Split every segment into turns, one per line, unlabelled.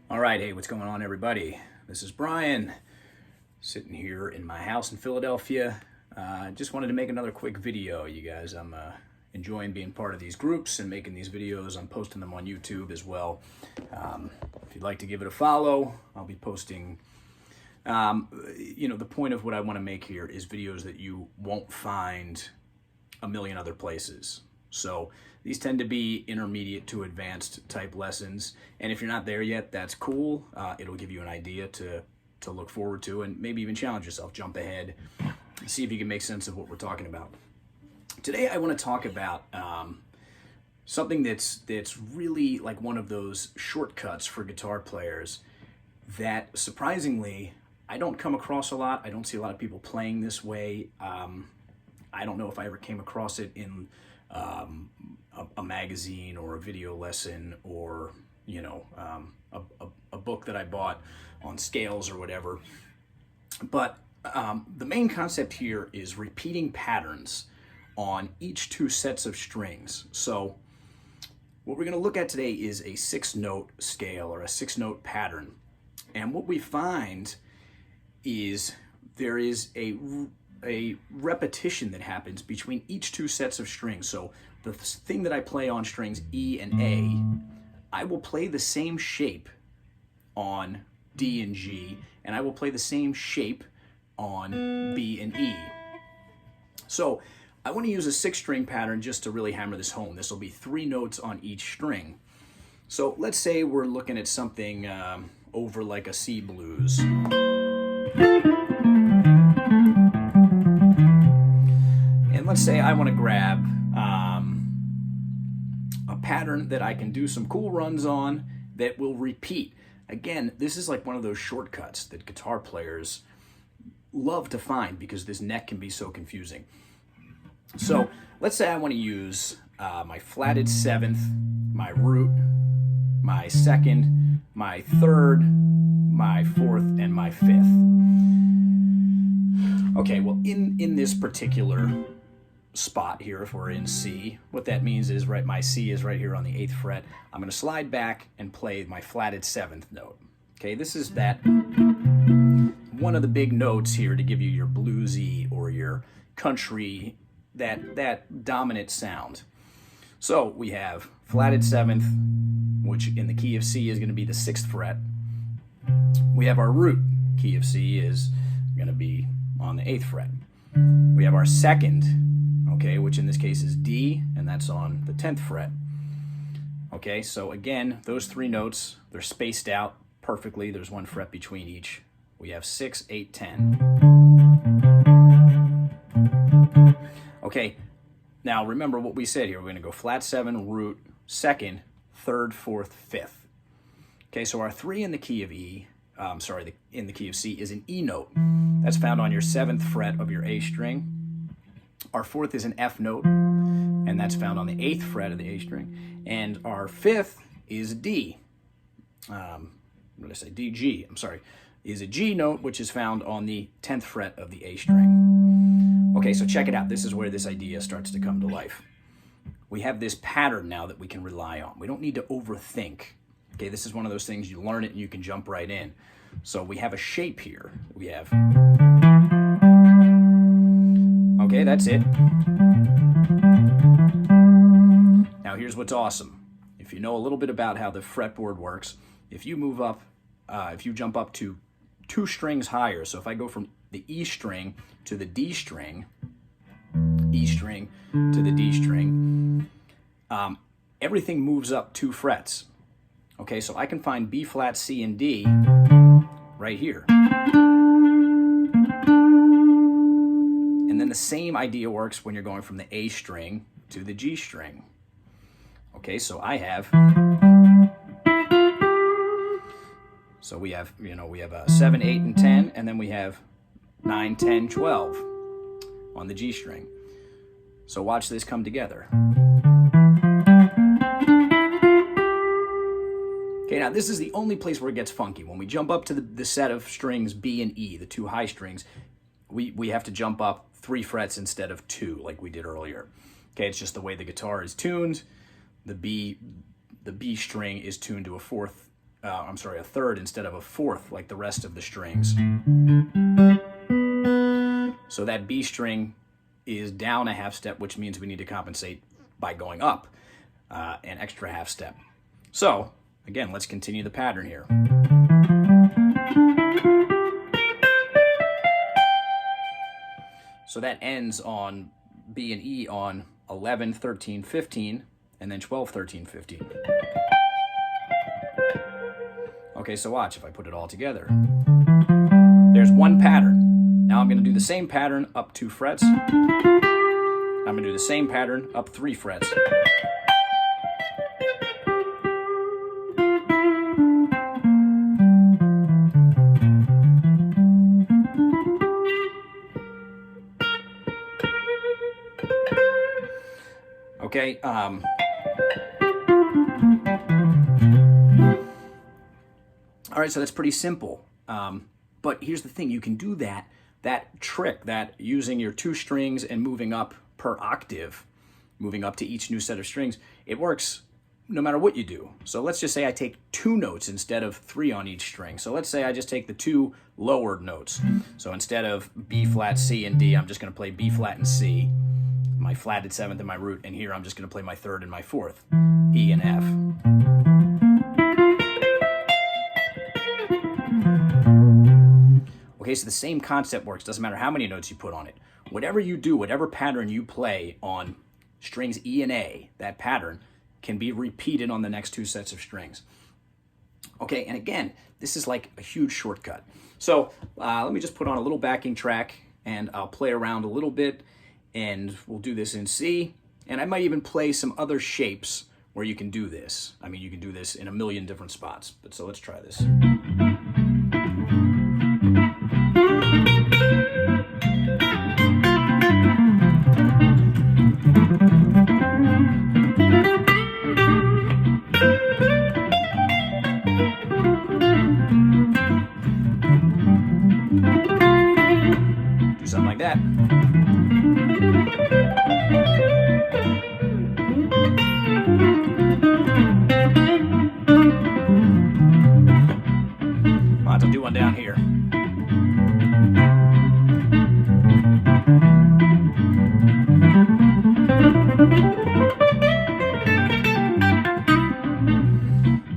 All right, hey, what's going on, everybody? This is Brian, sitting here in my house in Philadelphia. Just wanted to make another quick video, you guys. I'm enjoying being part of these groups and making these videos. I'm posting them on YouTube as well. If you'd like to give it a follow, I'll be posting. The point of what I want to make here is videos that you won't find a million other places. So these tend to be intermediate to advanced type lessons, and if you're not there yet, that's cool. It'll give you an idea to look forward to, and maybe even challenge yourself, jump ahead, see if you can make sense of what we're talking about. Today I want to talk about something that's really like one of those shortcuts for guitar players that surprisingly I don't come across a lot. I don't see a lot of people playing this way. I don't know if I ever came across it in a magazine or a video lesson or a book that I bought on scales or whatever. But the main concept here is repeating patterns on each two sets of strings. So what we're going to look at today is a 6-note scale or a 6-note pattern. And what we find is there is a repetition that happens between each two sets of strings. So the thing that I play on strings E and A, I will play the same shape on D and G, and I will play the same shape on B and E. So I want to use a 6-string pattern just to really hammer this home. This will be 3 notes on each string. So let's say we're looking at something over like a C blues. And let's say I want to grab a pattern that I can do some cool runs on that will repeat. Again, this is like one of those shortcuts that guitar players love to find because this neck can be so confusing. So let's say I want to use my flatted 7th, my root, my 2nd, my 3rd, my 4th, and my 5th. Okay, well, in this particular spot here, if we're in C, what that means is, right, my C is right here on the 8th fret. I'm going to slide back and play my flatted 7th note. Okay, this is that one of the big notes here to give you your bluesy or your country, that dominant sound. So we have flatted 7th, which in the key of C is going to be the 6th fret. We have our root, key of C is going to be on the 8th fret. We have our 2nd, okay, which in this case is D, and that's on the 10th fret. Okay, so again, those 3 notes, they're spaced out perfectly. There's 1 fret between each. We have 6, 8, 10. Okay, now remember what we said here. We're going to go flat 7, root, 2nd, 3rd, 4th, 5th. Okay, so our 3 in the key of E, in the key of C is an E note. That's found on your 7th fret of your A string. Our 4th is an F note, and that's found on the 8th fret of the A string. And our 5th is D. What did I say? D, G, I'm sorry. Is a G note, which is found on the 10th fret of the A string. Okay, so check it out. This is where this idea starts to come to life. We have this pattern now that we can rely on. We don't need to overthink. Okay, this is one of those things you learn it and you can jump right in. So we have a shape here. We have, okay, that's it. Now here's what's awesome. If you know a little bit about how the fretboard works, if you move up, if you jump up to 2 strings higher, so if I go from the E string to the D string, E string to the D string, everything moves up 2 frets. Okay, so I can find B flat, C, and D right here. And then the same idea works when you're going from the A string to the G string. Okay, so I have, so we have, we have 7, 8, and 10, and then we have 9, 10, 12 on the G string. So watch this come together. Okay, now this is the only place where it gets funky. When we jump up to the set of strings B and E, the 2 high strings, we have to jump up 3 frets instead of 2 like we did earlier. Okay, it's just the way the guitar is tuned. The B string is tuned to a 4th a third instead of a fourth like the rest of the strings. So that B string is down a half step, which means we need to compensate by going up an extra half step. So again, let's continue the pattern here. So that ends on B and E on 11, 13, 15, and then 12, 13, 15. Okay, so watch if I put it all together. There's one pattern. Now I'm going to do the same pattern up 2 frets. I'm going to do the same pattern up 3 frets. Okay, all right, so that's pretty simple. But here's the thing, you can do that trick, that using your 2 strings and moving up per octave, moving up to each new set of strings, it works no matter what you do. So let's just say I take 2 notes instead of 3 on each string. So let's say I just take the 2 lowered notes. So instead of B flat, C, and D, I'm just going to play B flat and C, my flatted 7th and my root, and here I'm just going to play my 3rd and my 4th, E and F. Okay, so the same concept works. Doesn't matter how many notes you put on it. Whatever you do, whatever pattern you play on strings E and A, that pattern can be repeated on the next 2 sets of strings. Okay, and again, this is like a huge shortcut. So let me just put on a little backing track and I'll play around a little bit, and we'll do this in C. And I might even play some other shapes where you can do this. I mean, you can do this in a million different spots. But so let's try this. Do something like that. I'll do one down here.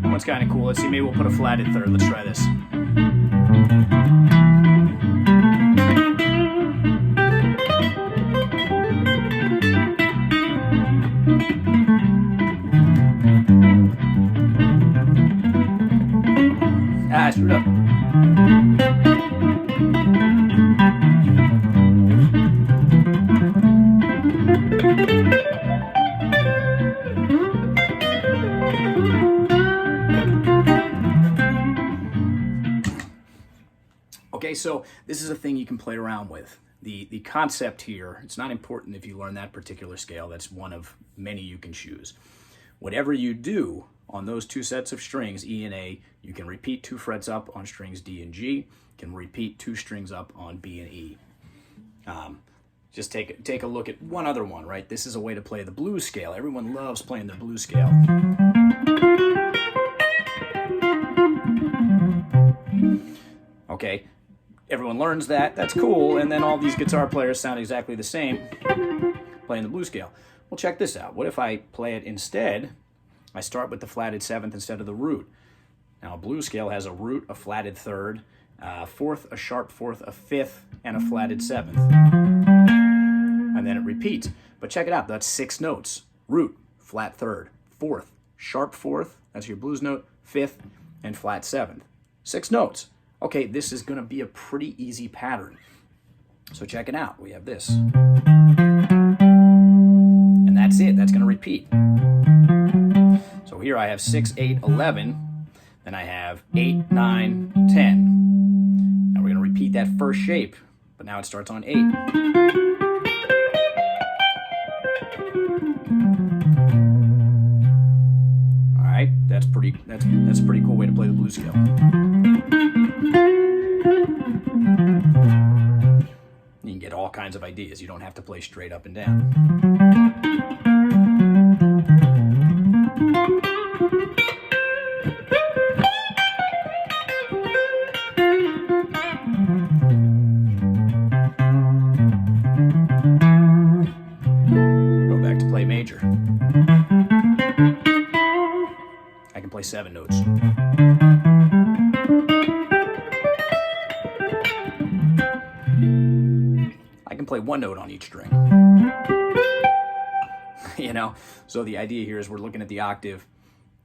That one's kind of cool. Let's see, maybe we'll put a flatted 3rd. Let's try this. I screwed up. Okay, so this is a thing you can play around with. The concept here, it's not important if you learn that particular scale. That's one of many you can choose. Whatever you do on those 2 sets of strings, E and A, you can repeat 2 frets up on strings D and G, you can repeat 2 strings up on B and E. Just take a look at one other one, right? This is a way to play the blues scale. Everyone loves playing the blues scale. Okay, everyone learns that, that's cool, and then all these guitar players sound exactly the same playing the blues scale. Well, check this out. What if I play it instead? I start with the flatted 7th instead of the root. Now, a blues scale has a root, a flatted 3rd, a 4th, a sharp 4th, a 5th, and a flatted 7th. And then it repeats. But check it out. That's 6 notes. Root, flat 3rd, 4th, sharp 4th, that's your blues note, 5th, and flat 7th. 6 notes. Okay, this is going to be a pretty easy pattern. So check it out. We have this. And that's it. That's going to repeat. So here I have 6, 8, 11. Then I have 8, 9, 10. Now we're going to repeat that first shape, but now it starts on 8. All right, that's a pretty cool way to play the blues scale. You can get all kinds of ideas. You don't have to play straight up and down. changer. I can play 7 notes. I can play 1 note on each string. You know, so the idea here is we're looking at the octave,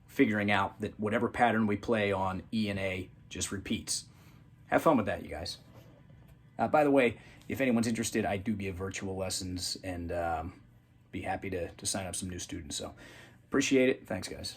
figuring out that whatever pattern we play on E and A just repeats. Have fun with that, you guys. By the way, if anyone's interested, I do give virtual lessons and be happy to sign up some new students. So appreciate it. Thanks, guys.